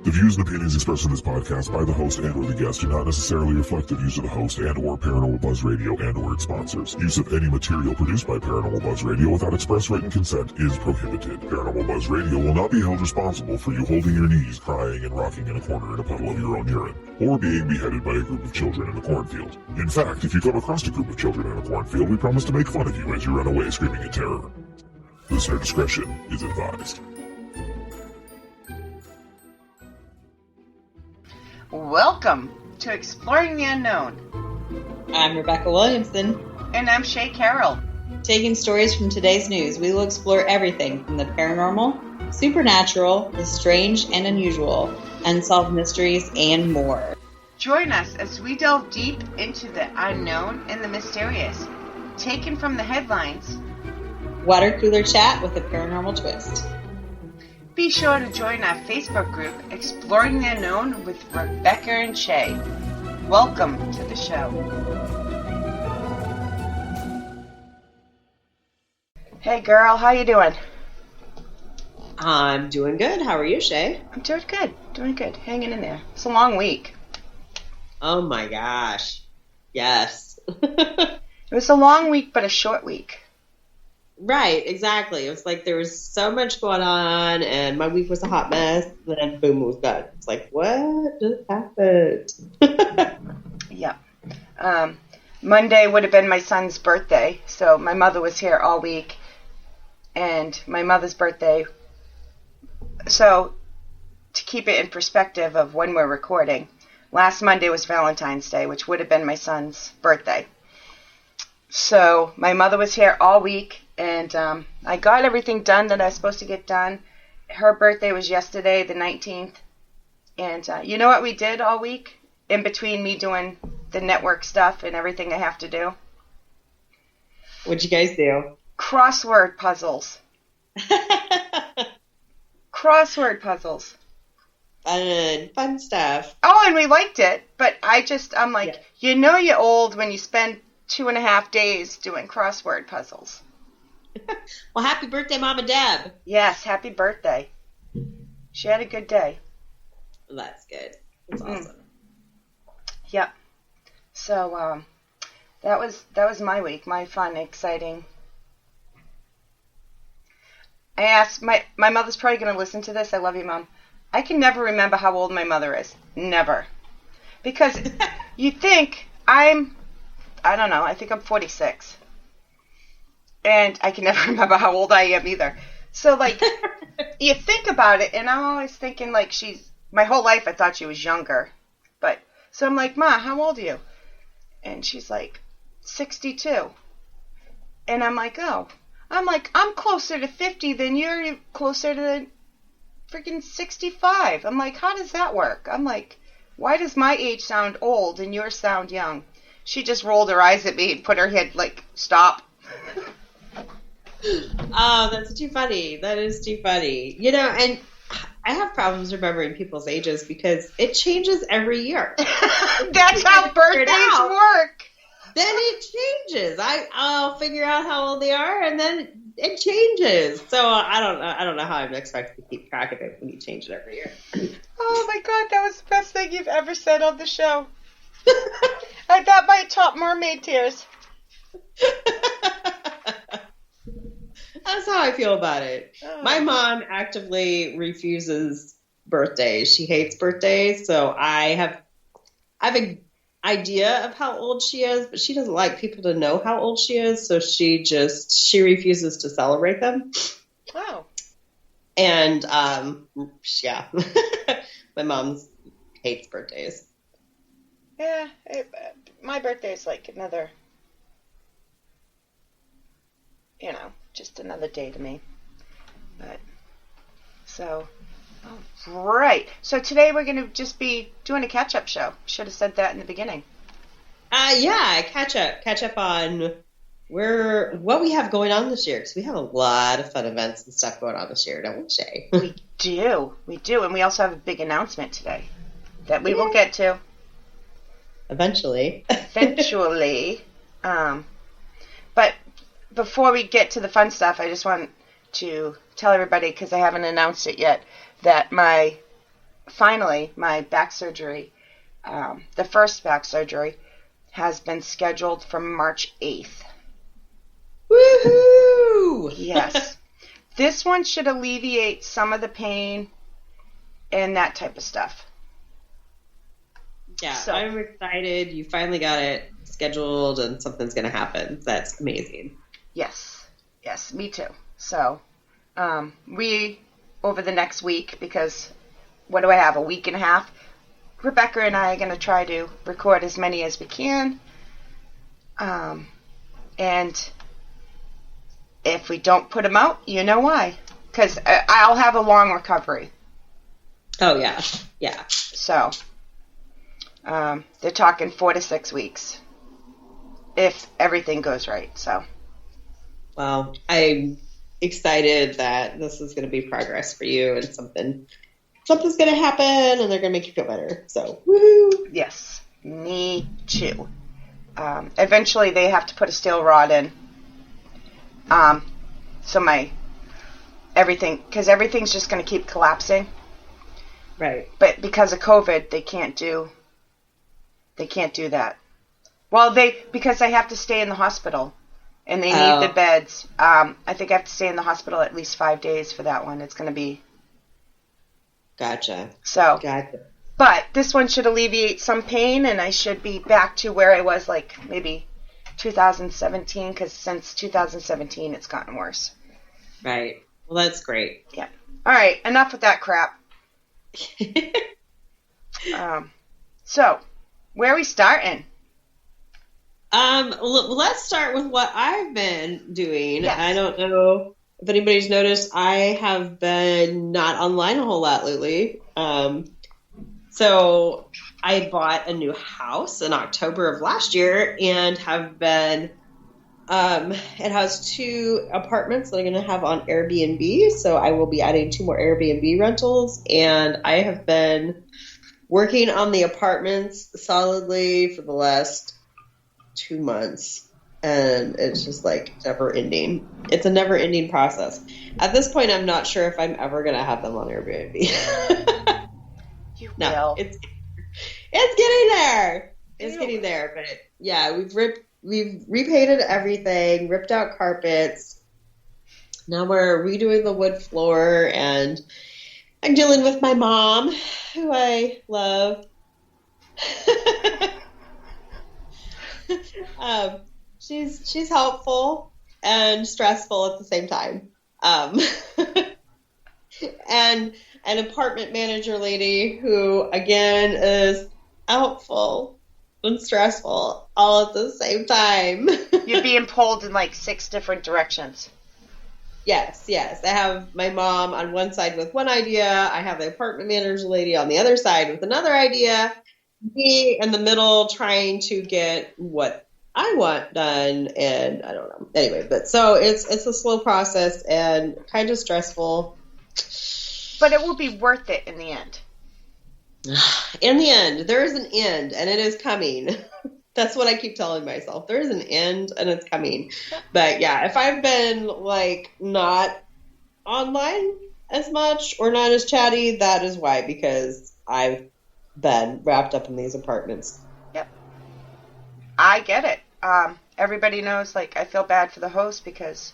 The views and opinions expressed in this podcast by the host and or the guest do not necessarily reflect the views of the host and or Paranormal Buzz Radio and or its sponsors. Use of any material produced by Paranormal Buzz Radio without express written consent is prohibited. Paranormal Buzz Radio will not be held responsible for you holding your knees, crying, and rocking in a corner in a puddle of your own urine, or being beheaded by a group of children in a cornfield. In fact, if you come across a group of children in a cornfield, we promise to make fun of you as you run away screaming in terror. Listener discretion is advised. Welcome to Exploring the Unknown. I'm Rebecca Williamson. And I'm Shea Carroll. Taking stories from today's news, we will explore everything from the paranormal, supernatural, the strange and unusual, unsolved mysteries, and more. Join us as we delve deep into the unknown and the mysterious, taken from the headlines. Water cooler chat with a paranormal twist. Be sure to join our Facebook group, Exploring the Unknown with Rebecca and Shea. Welcome to the show. Hey girl, how you doing? I'm doing good. How are you, Shea? I'm doing good. Hanging in there. It's a long week. Oh my gosh. Yes. It was a long week, but a short week. Right, exactly. It was like there was so much going on, and my week was a hot mess, and then boom, it was done. It's like, what just happened? Yeah. Monday would have been my son's birthday, so my mother was here all week, and my mother's birthday. So, to keep it in perspective of when we're recording, last Monday was Valentine's Day, which would have been my son's birthday. So, my mother was here all week, and I got everything done that I was supposed to get done. Her birthday was yesterday, the 19th. And you know what we did all week? In between me doing the network stuff and everything I have to do? What'd you guys do? Crossword puzzles. Crossword puzzles. Fun stuff. Oh, and we liked it, but I'm like, yeah. You know you're old when you spend 2.5 days doing crossword puzzles. Well, happy birthday, Mama Deb. Yes, happy birthday. She had a good day. Well, that's good. That's awesome. Yep. So, that was my week, my fun, exciting. I asked, my mother's probably going to listen to this. I love you, Mom. I can never remember how old my mother is. Never. Because you think I don't know, I think I'm 46. And I can never remember how old I am either. So, like, you think about it, and I'm always thinking, like, my whole life I thought she was younger. But, so I'm like, Ma, how old are you? And she's like, 62. And I'm like, oh. I'm closer to 50 than you're closer to freaking 65. I'm like, how does that work? I'm like, why does my age sound old and yours sound young? She just rolled her eyes at me and put her head, like, stop. Oh, that's too funny. That is too funny. You know, and I have problems remembering people's ages because it changes every year. That's how birthdays work. Then it changes. I'll figure out how old they are, and then it changes. So I don't know how I'm expected to keep track of it when you change it every year. Oh my God, that was the best thing you've ever said on the show. I got my top mermaid tears. That's how I feel about it. Oh. My mom actively refuses birthdays. She hates birthdays, so I have an idea of how old she is, but she doesn't like people to know how old she is, so she refuses to celebrate them. Oh. And yeah, my mom hates birthdays. Yeah, my birthday is like another, just another day to me. But, so, right. So today we're going to just be doing a catch-up show. Should have said that in the beginning. Yeah, catch up on what we have going on this year, because we have a lot of fun events and stuff going on this year, don't we, Shea? We do, and we also have a big announcement today that we will get to. Eventually. But before we get to the fun stuff, I just want to tell everybody, because I haven't announced it yet, that my finally, my back surgery, the first back surgery, has been scheduled for March 8th. Woohoo! Yes. This one should alleviate some of the pain and that type of stuff. Yeah, so, I'm excited. You finally got it scheduled and something's going to happen. That's amazing. Yes. Yes, me too. So, we, over the next week, because what do I have, a week and a half? Rebecca and I are going to try to record as many as we can. And if we don't put them out, you know why. Because I'll have a long recovery. Oh, yeah. Yeah. So, they're talking 4 to 6 weeks. If everything goes right, so. Well, I'm excited that this is going to be progress for you and something's going to happen and they're going to make you feel better. So, woohoo! Yes, me too. Eventually, they have to put a steel rod in. So because everything's just going to keep collapsing. Right. But because of COVID, they can't do that. Well, because I have to stay in the hospital, and they need the beds. I think I have to stay in the hospital at least 5 days for that one. It's going to be. Gotcha. So. Gotcha. But this one should alleviate some pain, and I should be back to where I was, like, maybe 2017, because since 2017, it's gotten worse. Right. Well, that's great. Yeah. All right, enough with that crap. So, where are we starting? Let's start with what I've been doing. Yes. I don't know if anybody's noticed, I have been not online a whole lot lately. So I bought a new house in October of last year and have been, it has 2 apartments that I'm going to have on Airbnb. So I will be adding 2 more Airbnb rentals. And I have been working on the apartments solidly for the last 2 months. And it's just like never ending. It's a never ending process. At this point, I'm not sure if I'm ever going to have them on Airbnb. No, it's getting there. It's getting there, but yeah, we've repainted everything, ripped out carpets. Now we're redoing the wood floor, and I'm dealing with my mom, who I love. She's helpful and stressful at the same time. And an apartment manager lady who, again, is helpful and stressful all at the same time. You're being pulled in like 6 different directions. Yes. I have my mom on one side with one idea. I have the apartment manager lady on the other side with another idea. Me in the middle trying to get what I want done, and I don't know. Anyway, but so it's a slow process and kind of stressful. But it will be worth it in the end. In the end, there is an end, and it is coming. That's what I keep telling myself. There is an end, and it's coming. But yeah, if I've been like not online as much or not as chatty, that is why, because I've been wrapped up in these apartments. Yep. I get it. Everybody knows, like, I feel bad for the host because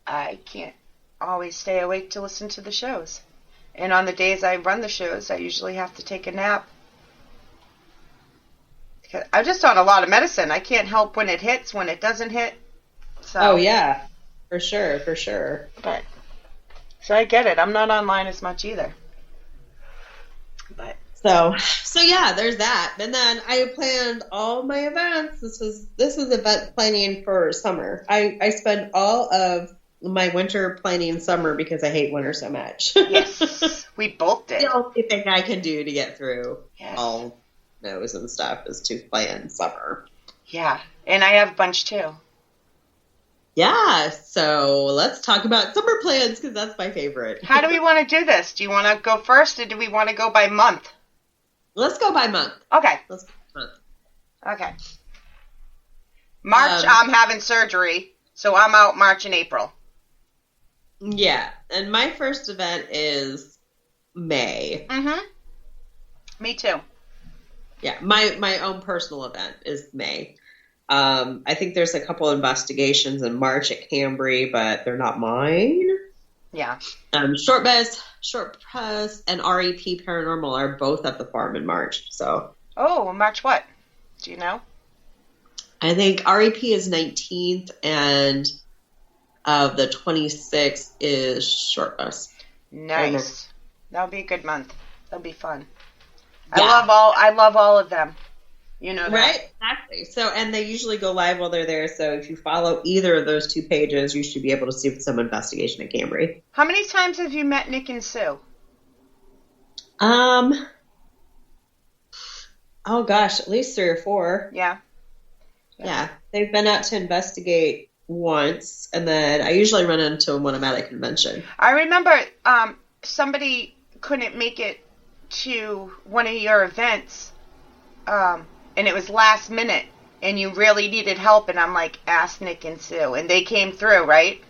I can't always stay awake to listen to the shows. And on the days I run the shows, I usually have to take a nap. Because I'm just on a lot of medicine. I can't help when it hits, when it doesn't hit. So. Oh, yeah. For sure. But, so I get it. I'm not online as much either. But. So yeah, there's that. And then I planned all my events. This was event planning for summer. I spend all of my winter planning summer because I hate winter so much. Yes, we both did. The only thing I can do to get through all those and stuff is to plan summer. Yeah, and I have a bunch too. Yeah, so let's talk about summer plans because that's my favorite. How do we want to do this? Do you want to go first or do we want to go by month? Let's go by month. Okay. Let's go by month. Okay. March, I'm having surgery, so I'm out March and April. Yeah, and my first event is May. Mm-hmm. Me too. Yeah, my own personal event is May. I think there's a couple investigations in March at Cambry, but they're not mine. Yeah. Short Press, and REP Paranormal are both at the farm in March. So. Oh, March what? Do you know? I think REP is 19th, and the 26th is Short Press. Nice. That'll be a good month. That'll be fun. Yeah. I love all of them. You know that. Right? Exactly. So, and they usually go live while they're there. So if you follow either of those two pages, you should be able to see some investigation at Cambry. How many times have you met Nick and Sue? Oh gosh, at least 3 or 4. Yeah. Yeah. They've been out to investigate once, and then I usually run into them when I'm at a convention. I remember somebody couldn't make it to one of your events, and it was last minute, and you really needed help, and I'm like, ask Nick and Sue, and they came through, right?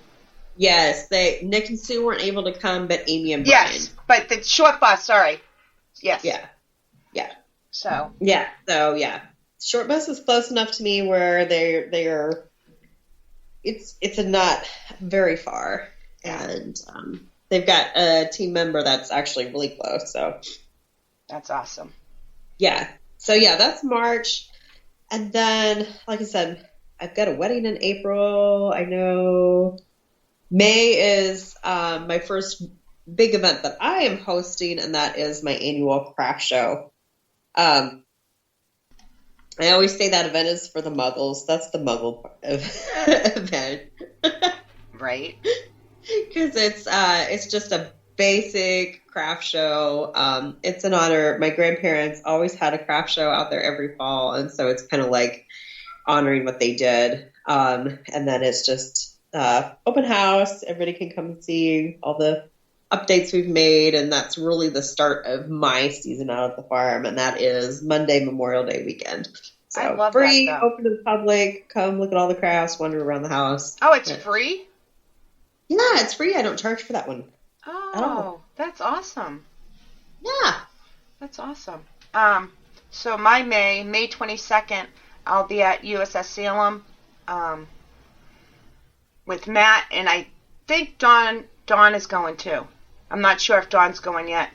Yes, Nick and Sue weren't able to come, but Amy and Brian. Yes, but the short bus, sorry. Yes. Yeah. So. Yeah, short bus is close enough to me where they are. It's not very far, and they've got a team member that's actually really close. So that's awesome. Yeah. So yeah, that's March, and then like I said, I've got a wedding in April. I know May is my first big event that I am hosting, and that is my annual craft show. I always say that event is for the muggles. That's the muggle event. Right. Because it's just a basic craft show. It's an honor. My grandparents always had a craft show out there every fall, and so it's kind of like honoring what they did. And then it's just open house. Everybody can come and see all the updates we've made, and that's really the start of my season out at the farm, and that is Monday, Memorial Day weekend. So I love free, that, though. open to the public. Come look at all the crafts, wander around the house. Oh, it's free? Yeah, it's free. I don't charge for that one. Oh, that's awesome. Yeah. That's awesome. So my May 22nd, I'll be at USS Salem with Matt, and I think Dawn is going too. I'm not sure if Dawn's going yet.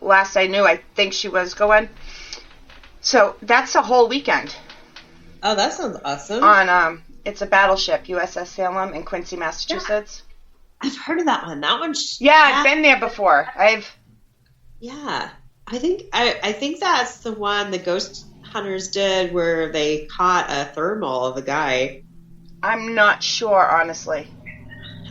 Last I knew, I think she was going. So that's a whole weekend. Oh, that sounds awesome. On it's a battleship, USS Salem in Quincy, Massachusetts. Yeah. I've heard of that one. That one's I've been there before. Yeah. I think that's the one the ghost hunters did where they caught a thermal of a guy. I'm not sure, honestly.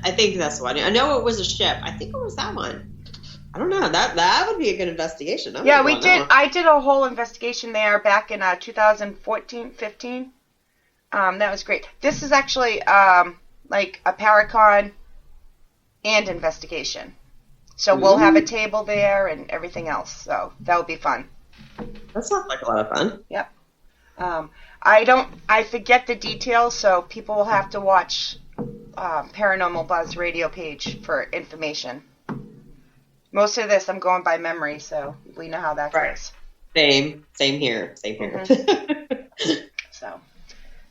I think that's the one. I know it was a ship. I think it was that one. I don't know. That would be a good investigation. Yeah, we did. I did a whole investigation there back in 2014, 15. That was great. This is actually like a Paracon and investigation. So we'll have a table there and everything else. So that would be fun. That sounds like a lot of fun. Yep. I forget the details, so people will have to watch Paranormal Buzz radio page for information. Most of this I'm going by memory, so we know how that goes. Same here. Mm-hmm.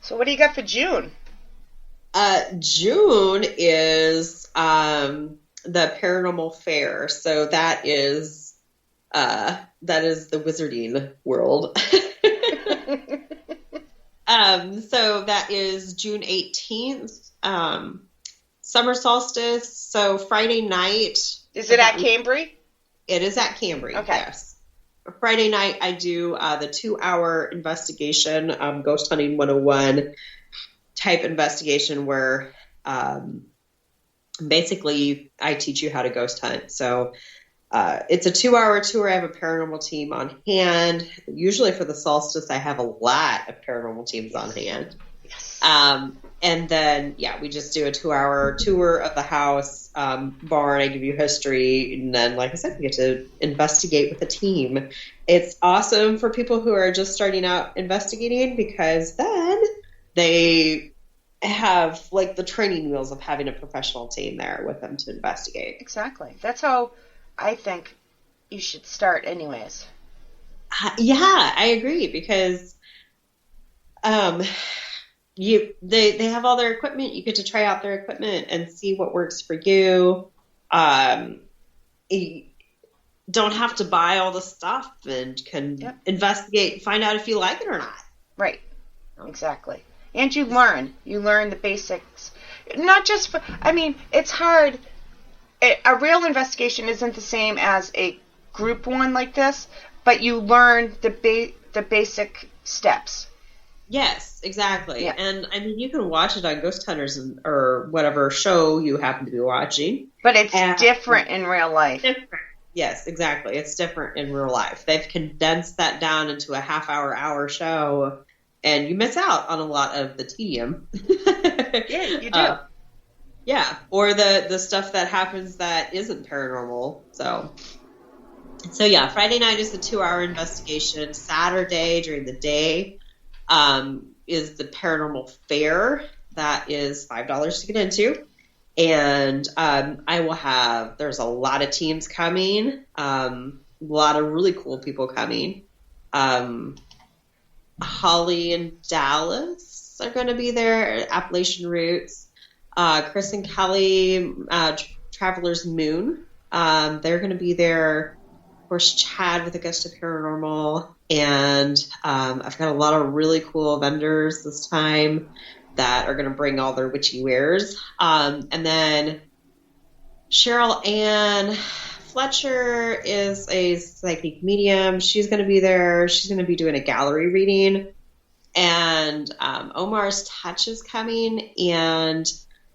So what do you got for June? June is the Paranormal Fair, so that is the Wizarding World. So that is June 18th, summer solstice. So Friday night. Is it at Cambry? It is at Cambry. Okay. Yes. Friday night I do the 2-hour investigation, Ghost Hunting 101 type investigation where basically I teach you how to ghost hunt. So it's a 2-hour tour. I have a paranormal team on hand. Usually for the solstice, I have a lot of paranormal teams on hand. Yes. And then, we just do a 2-hour tour of the house, barn. I give you history. And then, like I said, we get to investigate with a team. It's awesome for people who are just starting out investigating because then they have like the training wheels of having a professional team there with them to investigate. Exactly. That's how I think you should start anyways. Yeah, I agree, because they have all their equipment. You get to try out their equipment and see what works for you. You don't have to buy all the stuff, and can investigate and find out if you like it or not. Right. Exactly. And you learn the basics. Not just for, I mean, it's hard. A real investigation isn't the same as a group one like this, but you learn the basic steps. Yes, exactly. Yeah. And I mean, you can watch it on Ghost Hunters or whatever show you happen to be watching. But it's different in real life. Different. Yes, exactly. It's different in real life. They've condensed that down into a hour show, and you miss out on a lot of the tedium. Yeah, you do. Yeah, or the stuff that happens that isn't paranormal. So yeah, Friday night is the 2-hour investigation. Saturday during the day is the paranormal fair. That is $5 to get into. And there's a lot of teams coming, a lot of really cool people coming. Holly and Dallas are going to be there, Appalachian Roots. Chris and Kelly, Traveler's Moon, they're going to be there. Of course, Chad with Augusta Paranormal. And I've got a lot of really cool vendors this time that are going to bring all their witchy wares. And then Cheryl Ann Fletcher is a psychic medium. She's going to be there. She's going to be doing a gallery reading. And Omar's Touch is coming, and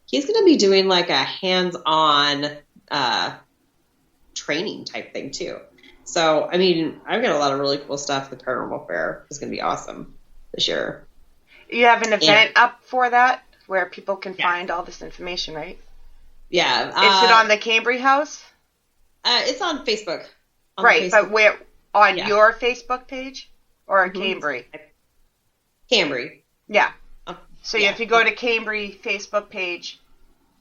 he's going to be doing like a hands-on training type thing too. So, I mean, I've got a lot of really cool stuff. The Paranormal Fair is going to be awesome this year. You have an event up for that where people can find all this information, right? Yeah. Is it on the Cambry House? It's on Facebook. Right, but where? On your Facebook page? Or on Cambry? Cambry. Yeah. So if you go to Cambry Facebook page,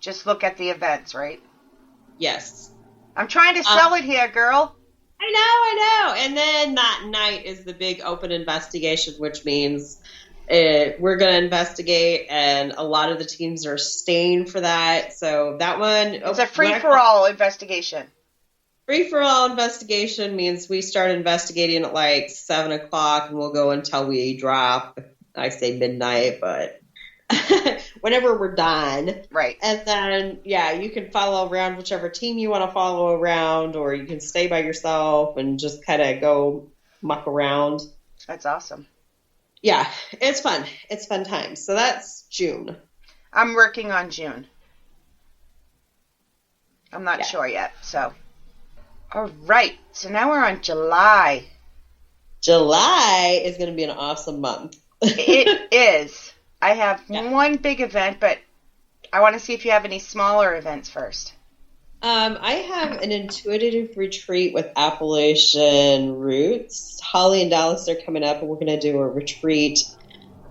just look at the events, right? Yes. I'm trying to sell it here, girl. I know. And then that night is the big open investigation, which means we're going to investigate, and a lot of the teams are staying for that. So that one... It's a free-for-all investigation. Free-for-all investigation means we start investigating at like 7 o'clock, and we'll go until we drop. I say midnight, but whenever we're done. Right. And then, you can follow around whichever team you want to follow around, or you can stay by yourself and just kind of go muck around. That's awesome. Yeah, it's fun. It's fun times. So that's June. I'm working on June. I'm not sure yet, so. All right. So now we're on July. July is going to be an awesome month. It is. I have one big event, but I want to see if you have any smaller events first. I have an intuitive retreat with Appalachian Roots. Holly and Dallas are coming up, and we're going to do a retreat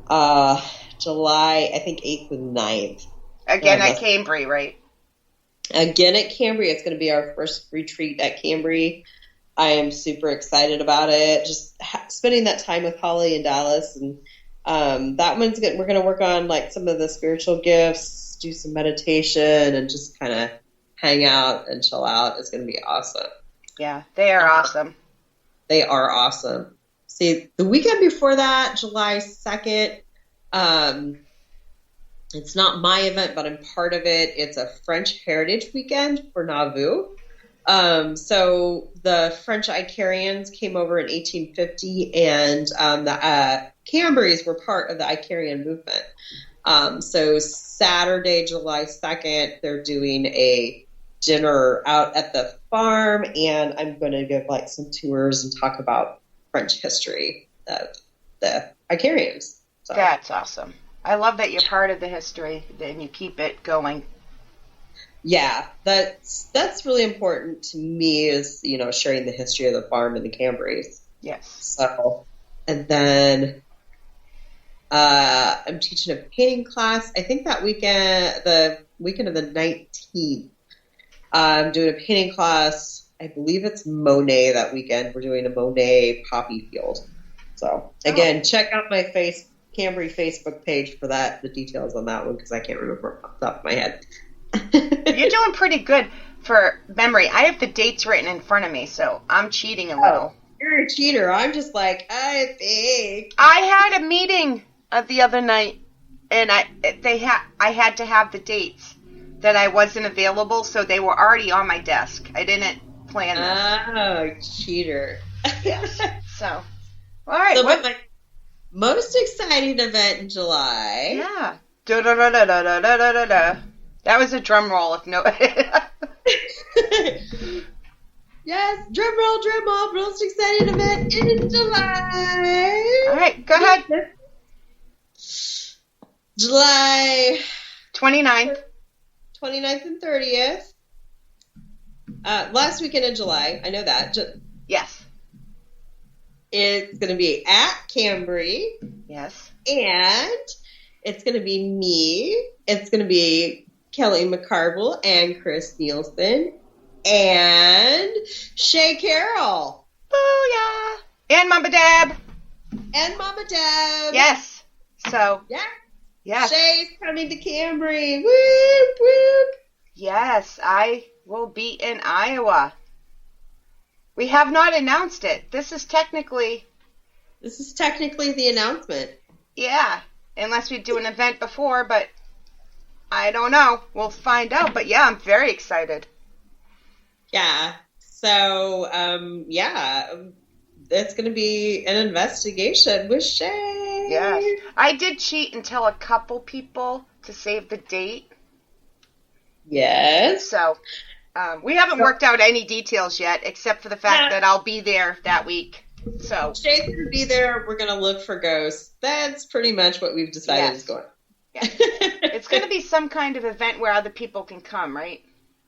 July, I think, 8th and 9th. Again at Cambry, right? Again at Cambry. It's going to be our first retreat at Cambry. I am super excited about it. Just spending that time with Holly and Dallas, and that one's good. We're going to work on like some of the spiritual gifts, do some meditation, and just kind of hang out and chill out. It's going to be awesome. Yeah, they are awesome. They are awesome. See, the weekend before that, July 2nd, it's not my event, but I'm part of it. It's a French Heritage Weekend for Nauvoo. So the French Icarians came over in 1850, and the Cambrys were part of the Icarian movement. So Saturday, July 2nd, they're doing a dinner out at the farm, and I'm going to give like some tours and talk about French history of the Icarians. So. That's awesome. I love that you're part of the history and you keep it going. Yeah, that's really important to me, is, you know, sharing the history of the farm and the Cambrys. Yes. So, and then I'm teaching a painting class. I think that weekend, the weekend of the 19th, I'm doing a painting class I believe it's Monet that weekend. We're doing a Monet poppy field. So again, check out my Cambry Facebook page for that, the details on that one, because I can't remember off the top of my head. You're doing pretty good for memory. I have the dates written in front of me, so I'm cheating a little. You're a cheater. I'm just like, I think. I had a meeting the other night, and I had to have the dates that I wasn't available, so they were already on my desk. I didn't plan this. Oh, cheater. Yes. So, all right. So my most exciting event in July. Yeah. Da-da-da-da-da-da-da-da. That was a drum roll, if no. Yes, drum roll, most exciting event in July. All right, go ahead. July 29th. 29th and 30th. Last weekend in July, I know that. Yes. It's going to be at Cambry. Yes. And it's going to be me. It's going to be Kelly McCarville and Chris Nielsen and Shea Carroll. Booyah! And Mama Deb. And Mama Deb. Yes. So. Yeah. Yes. Shay's coming to Cambry. Whoop, whoop. Yes, I will be in Iowa. We have not announced it. This is technically the announcement. Yeah, unless we do an event before, but I don't know. We'll find out. But yeah, I'm very excited. Yeah. So, it's going to be an investigation with Shay. Yes. I did cheat and tell a couple people to save the date. Yes. So, we haven't worked out any details yet, except for the fact that I'll be there that week. So Shay's going to be there. We're going to look for ghosts. That's pretty much what we've decided is going on. Yeah. It's going to be some kind of event where other people can come, right?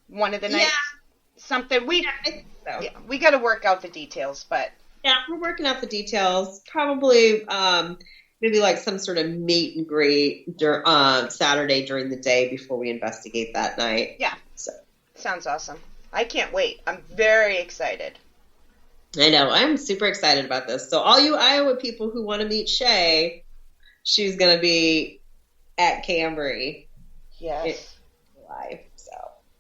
One of the nights. Yeah. Something. I think so. Yeah, we got to work out the details, but. Yeah, we're working out the details. Probably maybe like some sort of meet and greet Saturday during the day before we investigate that night. Yeah. So. Sounds awesome. I can't wait. I'm very excited. I know. I'm super excited about this. So all you Iowa people who want to meet Shay, she's going to be at Cambry. Yes. Live. So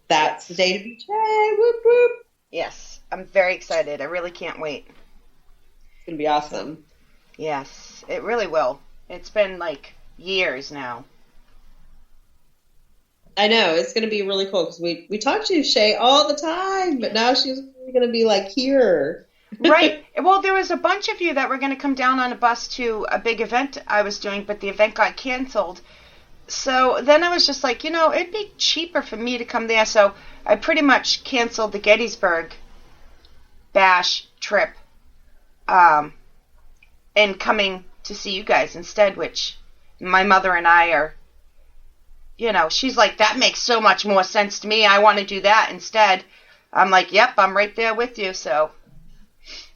that's the day to meet Shay. Whoop, whoop. Yes. I'm very excited. I really can't wait. It's going to be awesome. Yes. It really will. It's been like years now. I know. It's going to be really cool because we talk to Shay all the time, but now she's really going to be like here. Right. Well, there was a bunch of you that were going to come down on a bus to a big event I was doing, but the event got canceled. So then I was just like, it'd be cheaper for me to come there. So I pretty much canceled the Gettysburg Bash trip and coming to see you guys instead, which my mother and I are, she's like, that makes so much more sense to me. I want to do that instead. I'm like, yep, I'm right there with you. So.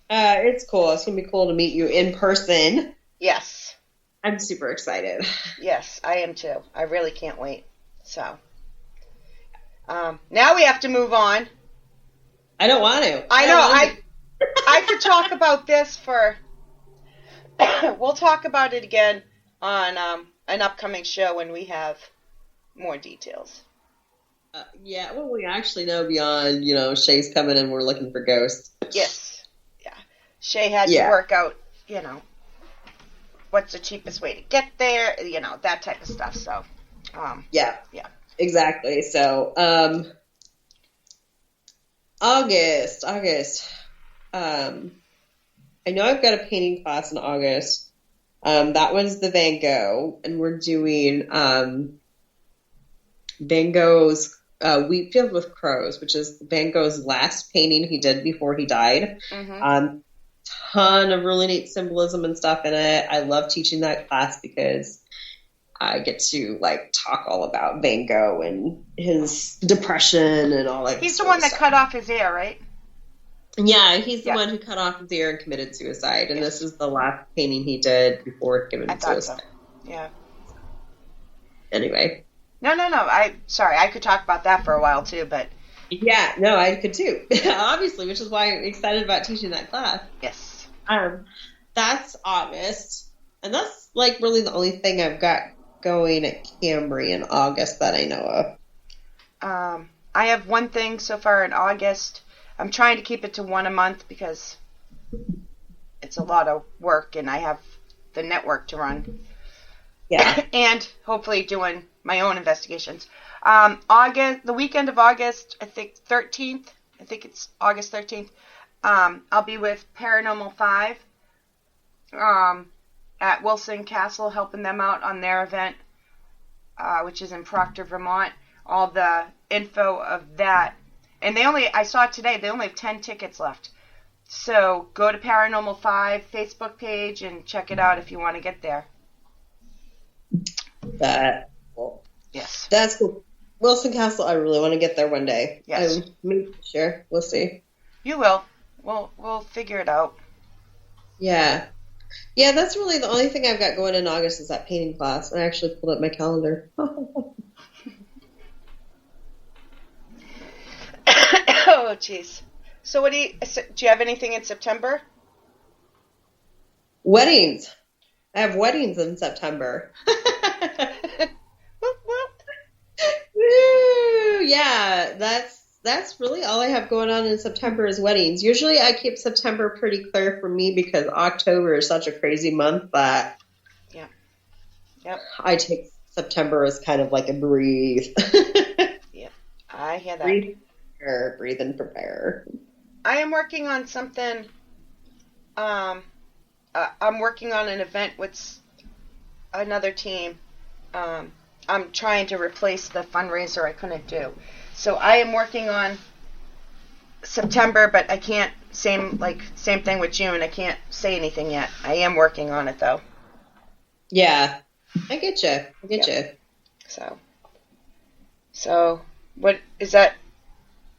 It's cool. It's going to be cool to meet you in person. Yes. I'm super excited. Yes, I am too. I really can't wait. So. Now we have to move on. I don't want to. I know. I could talk about this for. We'll talk about it again on an upcoming show when we have more details. Yeah, well, we actually know beyond, Shay's coming and we're looking for ghosts. Yes. Yeah. Shay had to work out, what's the cheapest way to get there, that type of stuff. So, Yeah. Yeah. Exactly. So, August. I know I've got a painting class in August. That was the Van Gogh, and we're doing Van Gogh's Wheat Field with Crows, which is Van Gogh's last painting he did before he died. Mm-hmm. Ton of really neat symbolism and stuff in it. I love teaching that class because I get to talk all about Van Gogh and his depression and all that. He's the one that cut off his ear, right? Yeah, he's the one who cut off his ear and committed suicide, and this is the last painting he did before committing suicide. So. Yeah. Anyway. No. Sorry, I could talk about that for a while too, but Yeah, no, I could too. Obviously, which is why I'm excited about teaching that class. Yes. That's August. And that's like really the only thing I've got going at Cambry in August that I know of. I have one thing so far in August. I'm trying to keep it to one a month because it's a lot of work and I have the network to run. Yeah. And hopefully doing my own investigations. The weekend of August, I think 13th. I think it's August 13th. I'll be with Paranormal 5 at Wilson Castle, helping them out on their event, which is in Proctor, Vermont. All the info of that. And I saw it today, they only have 10 tickets left. So go to Paranormal 5 Facebook page and check it out if you want to get there. That's cool. Yes. That's cool. Wilson Castle, I really want to get there one day. Yes. Sure. We'll see. You will. We'll figure it out. Yeah. Yeah, that's really the only thing I've got going in August is that painting class. I actually pulled up my calendar. Oh, jeez. So do you have anything in September? Weddings. I have weddings in September. Woo! Yeah, that's really all I have going on in September is weddings. Usually I keep September pretty clear for me because October is such a crazy month that Yep. I take September as kind of like a breathe. Yep. I hear that. Breathe and prepare. I am working on something. I'm working on an event with another team. I'm trying to replace the fundraiser I couldn't do. So I am working on September, but I can't, same thing with June. I can't say anything yet. I am working on it though. Yeah. I get you. So what is that?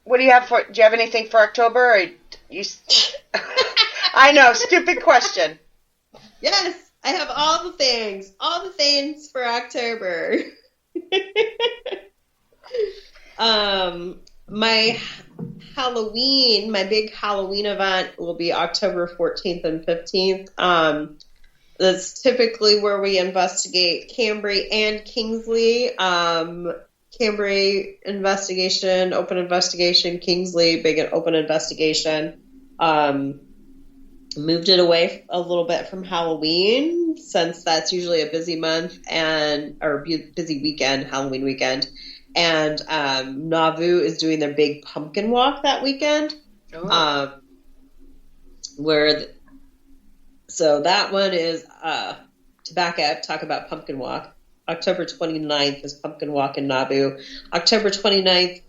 What do you have do you have anything for October? Or you I know, stupid question. Yes, I have all the things for October. My big Halloween event will be October 14th and 15th. That's typically where we investigate Cambry and Kingsley. Cambry investigation, open investigation, Kingsley, big open investigation. Moved it away a little bit from Halloween since that's usually a busy month or busy weekend, Halloween weekend. And Nauvoo is doing their big pumpkin walk that weekend. Oh. So that one is, to back up, talk about pumpkin walk. October 29th is pumpkin walk in Nauvoo. October 29th,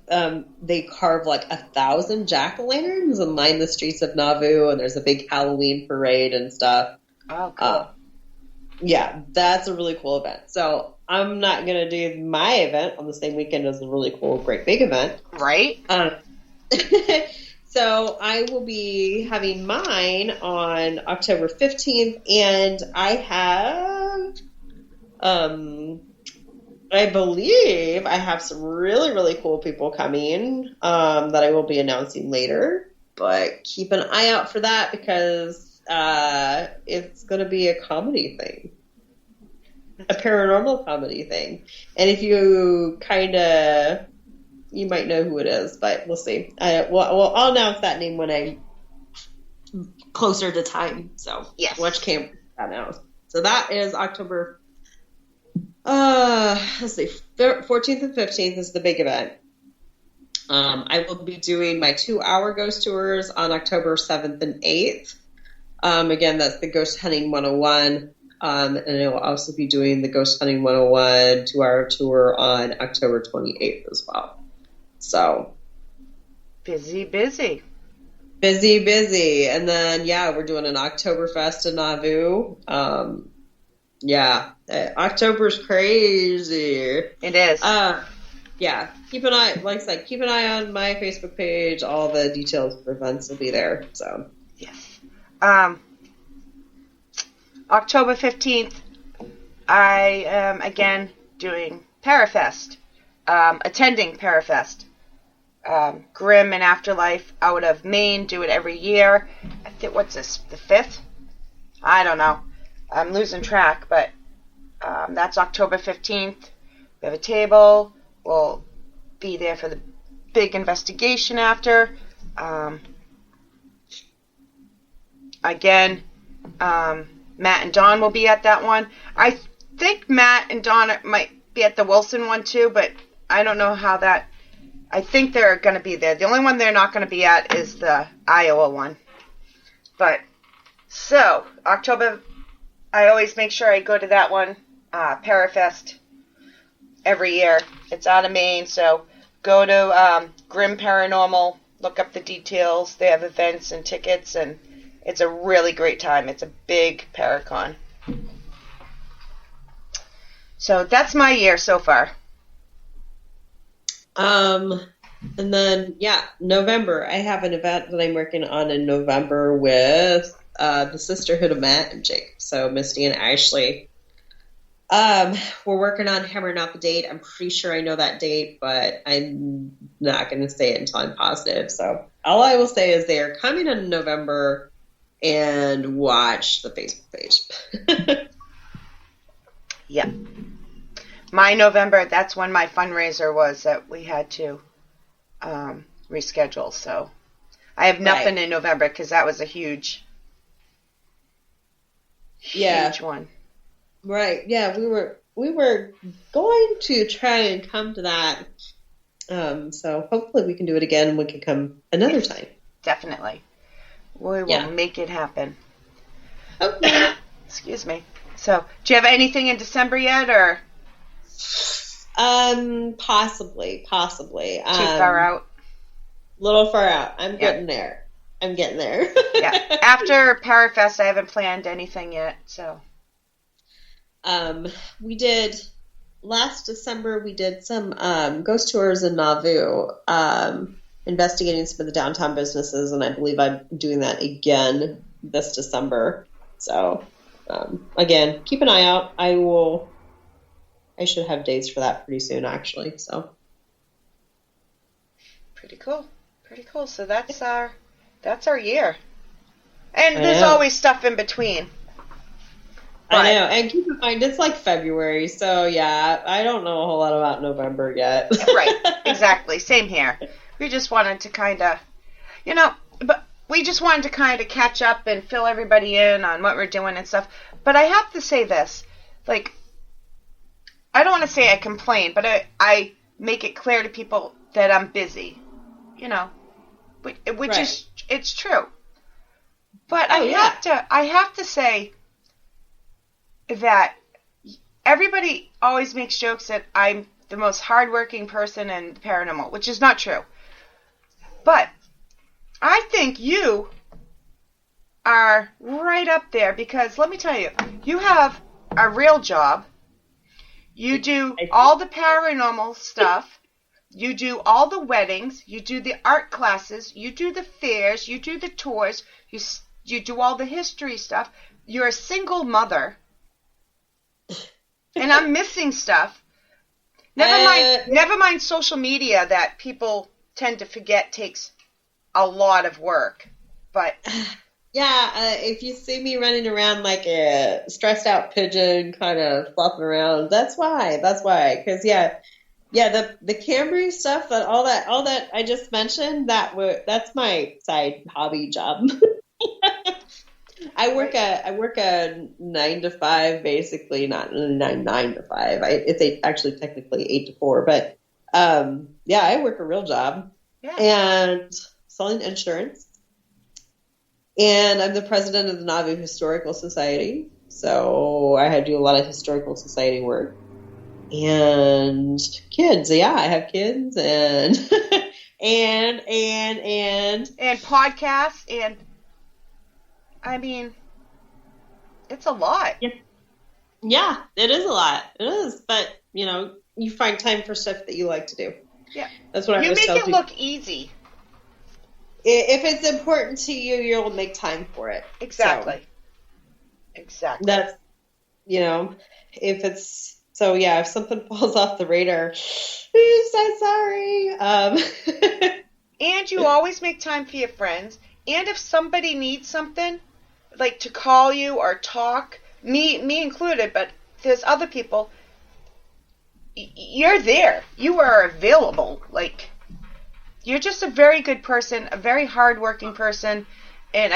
they carve like 1,000 jack-o'-lanterns and line the streets of Nauvoo, and there's a big Halloween parade and stuff. Oh, cool. Yeah, that's a really cool event. So I'm not going to do my event on the same weekend as a really cool, great big event. Right. So I will be having mine on October 15th, and I have, I believe I have some really, really cool people coming that I will be announcing later. But keep an eye out for that because it's going to be a comedy thing. A paranormal comedy thing. And if you you might know who it is, but we'll see. I'll announce that name when I'm closer to time. So yes. Watch camp that now. So that is October, let's see, 14th and 15th is the big event. I will be doing my 2-hour ghost tours on October 7th and 8th. Again, that's the Ghost Hunting 101. And I will also be doing the Ghost Hunting 101 2-hour tour on October 28th as well. So busy. And then, we're doing an Oktoberfest in Nauvoo. October's crazy. It is. Keep an eye, like I said, keep an eye on my Facebook page. All the details for events will be there. So yes. October 15th, I am again doing Parafest, attending Parafest. Grimm and Afterlife out of Maine do it every year. I think, what's this, the 5th? I don't know. I'm losing track, but that's October 15th. We have a table. We'll be there for the big investigation after. Again, Matt and Dawn will be at that one. I think Matt and Dawn might be at the Wilson one too, but I don't know how that... I think they're going to be there. The only one they're not going to be at is the Iowa one. But, so, October, I always make sure I go to that one, Parafest, every year. It's out of Maine, so go to Grimm Paranormal, look up the details. They have events and tickets, and it's a really great time. It's a big Paracon. So that's my year so far. And then, November. I have an event that I'm working on in November with the Sisterhood of Matt and Jake. So Misty and Ashley. We're working on hammering out the date. I'm pretty sure I know that date, but I'm not going to say it until I'm positive. So all I will say is they are coming in November, and watch the Facebook page. Yeah. My November, that's when my fundraiser was that we had to reschedule. So I have nothing in November because that was a huge one. Right. Yeah, we were going to try and come to that. So hopefully we can do it again and we can come another time. Definitely. We will make it happen. Okay. Excuse me. So, do you have anything in December yet, or? Possibly. Too far out? Little far out. I'm getting there. Yeah. After Parafest, I haven't planned anything yet, so. We did, last December, we did some ghost tours in Nauvoo, investigating some of the downtown businesses, and I believe I'm doing that again this December. So, again, keep an eye out. I should have dates for that pretty soon, actually. So, pretty cool. So that's our year, and there's always stuff in between. But, I know, and keep in mind it's like February, so yeah, I don't know a whole lot about November yet. Right, exactly. Same here. We just wanted to kind of, catch up and fill everybody in on what we're doing and stuff. But I have to say this, like, I don't want to say I complain, but I make it clear to people that I'm busy, which is, it's true. But I have to say that everybody always makes jokes that I'm the most hardworking person in the paranormal, which is not true. But I think you are right up there because let me tell you, you have a real job. You do all the paranormal stuff. You do all the weddings. You do the art classes. You do the fairs. You do the tours. You do all the history stuff. You're a single mother. And I'm missing stuff. Never mind social media that people tend to forget takes a lot of work. But if you see me running around like a stressed out pigeon, kind of flopping around, that's why. Because the Camry stuff, all that I just mentioned, that's my side hobby job. I work a 9 to 5, basically, not 9 to 5. It's actually technically 8 to 4, but I work a real job and selling insurance. And I'm the president of the Nauvoo Historical Society, so I do a lot of historical society work. And kids, I have kids and and podcasts and. I mean, it's a lot. Yeah, it is a lot. It is, but you find time for stuff that you like to do. Yeah, that's what I was telling you. You make it look easy. If it's important to you, you'll make time for it. Exactly. So, exactly. That's if So yeah, if something falls off the radar, I'm so sorry. And you always make time for your friends. And if somebody needs something, like to call you or talk, me included, but there's other people, you're there. You are available. Like, you're just a very good person, a very hardworking person, and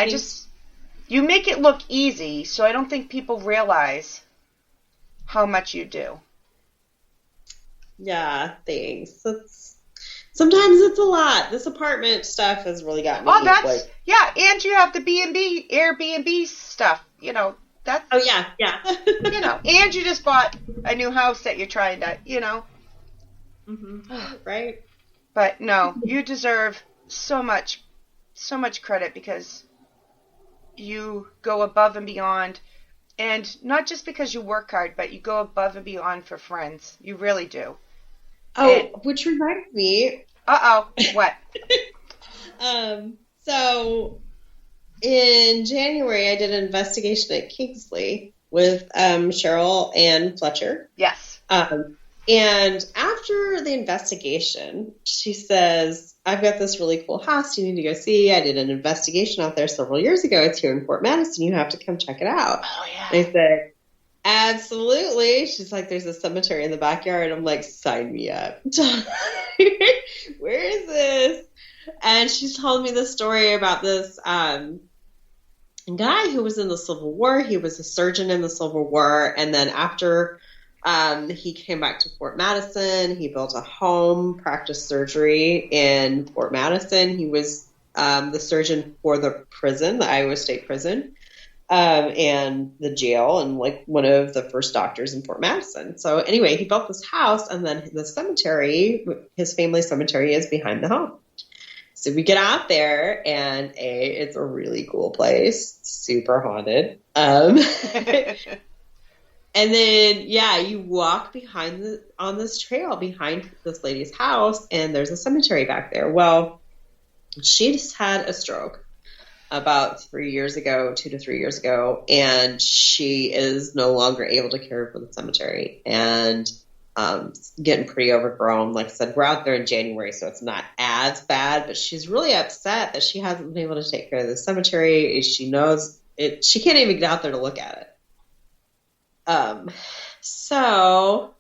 you make it look easy, so I don't think people realize how much you do. Yeah, thanks. Sometimes it's a lot. This apartment stuff has really got me. Oh, yeah, and you have the Airbnb stuff, that's... Oh, yeah. And you just bought a new house that you're trying to, Mm-hmm. Right. But no, you deserve so much credit because you go above and beyond. And not just because you work hard, but you go above and beyond for friends. You really do. Oh, which reminds me. Uh-oh. What? So in January, I did an investigation at Kingsley with Cheryl and Fletcher. Yes. And after the investigation, she says, I've got this really cool house you need to go see. I did an investigation out there several years ago. It's here in Fort Madison. You have to come check it out. Oh, yeah. And I said, absolutely. She's like, there's a cemetery in the backyard. I'm like, sign me up. Where is this? And she's telling me the story about this guy who was in the Civil War. He was a surgeon in the Civil War. And then after he came back to Fort Madison, he built a home, practiced surgery in Fort Madison. He was the surgeon for the prison, the Iowa State Prison. And the jail, and like one of the first doctors in Fort Madison. So anyway, he built this house, and then the cemetery, his family cemetery, is behind the home. So we get out there, and it's a really cool place, super haunted. And then, yeah, you walk on this trail behind this lady's house, and there's a cemetery back there. Well, she just had a stroke about 2 to 3 years ago, and she is no longer able to care for the cemetery and getting pretty overgrown. Like I said, we're out there in January, so it's not as bad, but she's really upset that she hasn't been able to take care of the cemetery. She knows it. She can't even get out there to look at it. So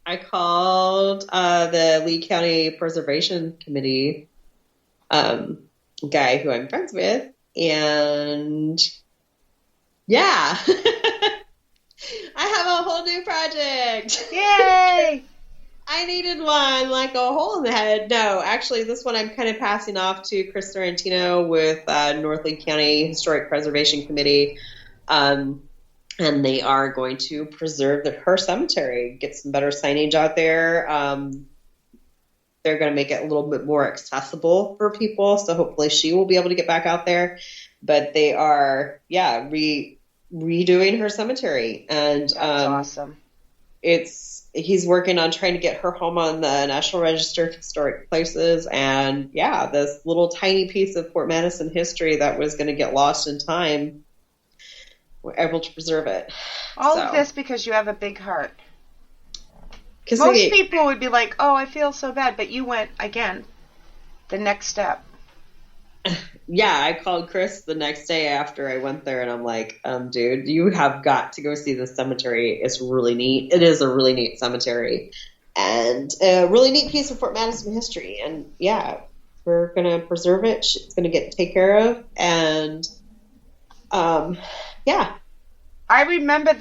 I called the Lee County Preservation Committee guy who I'm friends with, and yeah, I have a whole new project. Yay! I needed one, like a hole in the head. No, actually, this one I'm kind of passing off to Chris Sorrentino with North Lee County Historic Preservation Committee, and they are going to preserve her cemetery, get some better signage out there. They're going to make it a little bit more accessible for people, so hopefully she will be able to get back out there. But they are, redoing her cemetery, and that's awesome. He's working on trying to get her home on the National Register of Historic Places, and this little tiny piece of Fort Madison history that was going to get lost in time, we're able to preserve it. All of this because you have a big heart. Most people would be like, oh, I feel so bad. But you went, again, the next step. Yeah, I called Chris the next day after I went there, and I'm like, dude, you have got to go see this cemetery. It's really neat. It is a really neat cemetery. And a really neat piece of Fort Madison history. And, we're going to preserve it. It's going to get taken care of. And, I remember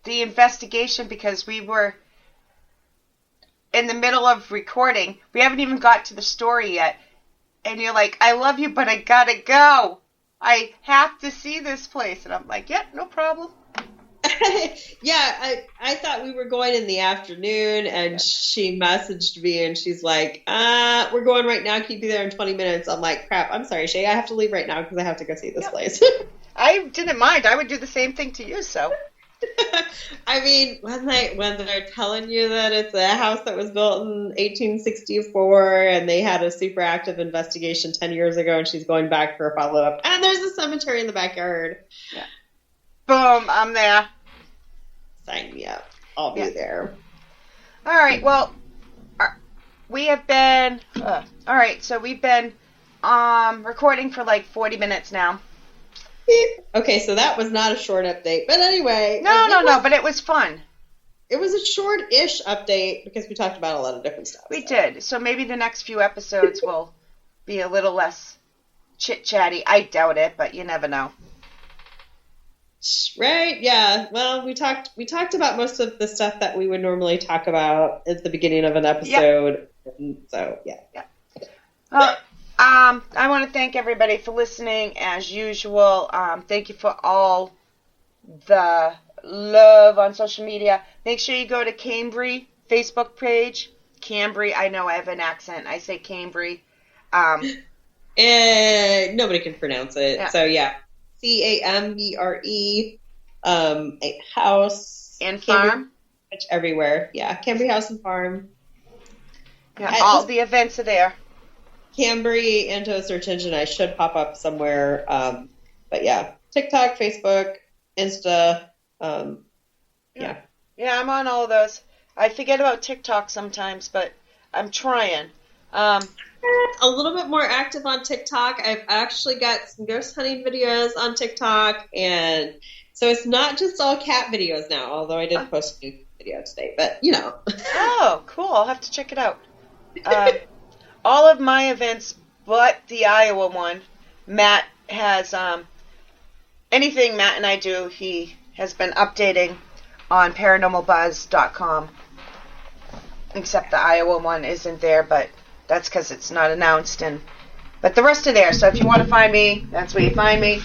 the investigation because we were in the middle of recording. We haven't even got to the story yet. And you're like, I love you, but I gotta go. I have to see this place. And I'm like, yep, no problem. I thought we were going in the afternoon, and she messaged me, and she's like, we're going right now. Can you be there in 20 minutes? I'm like, crap, I'm sorry, Shea. I have to leave right now because I have to go see this place. I didn't mind. I would do the same thing to you, so. I mean, when they're telling you that it's a house that was built in 1864 and they had a super active investigation 10 years ago and she's going back for a follow-up, and there's a cemetery in the backyard. Yeah. Boom, I'm there. sign me up. I'll be there. All right. Well, we have been. All right. So we've been recording for like 40 minutes now. Okay, so that was not a short update, but anyway. No. But it was fun. It was a short-ish update because we talked about a lot of different stuff. We did. So maybe the next few episodes will be a little less chit-chatty. I doubt it, but you never know. Right? Yeah. Well, we talked about most of the stuff that we would normally talk about at the beginning of an episode. Yep. So, yeah. Well, I want to thank everybody for listening as usual. Thank you for all the love on social media. Make sure you go to Cambry Facebook page. Cambry, I know I have an accent. I say Cambry. And nobody can pronounce it. Yeah. So yeah, Cambre, a house and farm. It's everywhere. Yeah, Cambry House and Farm. Yeah, all the events are there. Cambry into a search engine. I should pop up somewhere. But yeah, TikTok, Facebook, Insta. Yeah. Yeah, I'm on all of those. I forget about TikTok sometimes, but I'm trying. A little bit more active on TikTok. I've actually got some ghost hunting videos on TikTok, and so it's not just all cat videos now, although I did post a new video today, but you know. Oh, cool. I'll have to check it out. All of my events but the Iowa one, Matt has, anything Matt and I do, he has been updating on paranormalbuzz.com, except the Iowa one isn't there, but that's because it's not announced. But the rest are there, so if you want to find me, that's where you find me.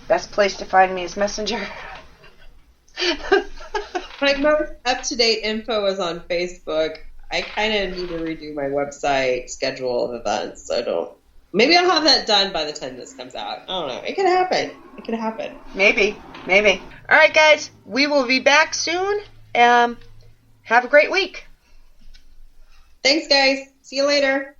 Best place to find me is Messenger. My most up-to-date info is on Facebook. I kind of need to redo my website schedule of events, so maybe I'll have that done by the time this comes out. I don't know. It could happen. Maybe. All right, guys. We will be back soon. Have a great week. Thanks, guys. See you later.